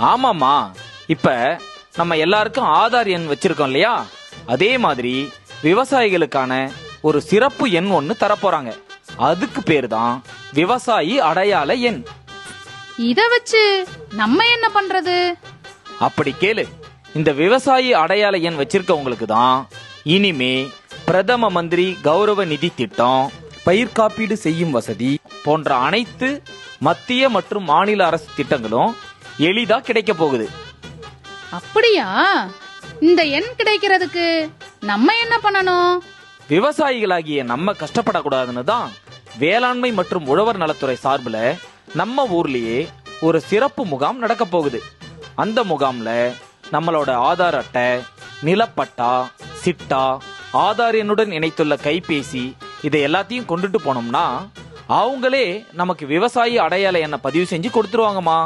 ஆமாமா, இப்ப நம்ம எல்லாருக்கும் ஆதார் எண் வச்சிருக்கோம் இல்லையா, அதே மாதிரி விவசாயிகளுக்கான ஒரு சிறப்பு எண் ஒன்னு தரப்போறாங்க. அதுக்கு பேரு தான் விவசாயி அடையாள எண். இத வச்சு நம்ம என்ன பண்றது? அப்படி கேளு. இந்த விவசாயி அடையாள எண் வச்சிருக்கவங்களுக்கு தான் இனிமே பிரதம மந்திரி கௌரவ நிதி திட்டம், பயிர் காப்பீடு செய்யும் வசதி போன்ற அனைத்து மத்திய மற்றும் மாநில அரசு திட்டங்களும் எளிதா கிடைக்க போகுது. அப்படியா? இந்த எண் கிடைக்கிறதுக்கு நம்ம என்ன பண்ணணும்? விவசாயிகளாகிய நம்ம கஷ்டப்படக்கூடாதுன்னு தான் வேளாண்மை மற்றும் உழவர் நலத்துறை சார்பில் நம்ம ஊர்லயே ஒரு சிறப்பு முகாம் நடக்க போகுது. அந்த முகாம்ல நம்மளோட ஆதார் அட்டை, நிலப்பட்டா, சிட்டா, ஆதார் எண்ணுடன் இணைத்துள்ள கைபேசி இதை எல்லாத்தையும் கொண்டுட்டு போனோம்னா அவங்களே நமக்கு விவசாயி அடையாள எண்ணை பதிவு செஞ்சு கொடுத்துருவாங்கம்மா.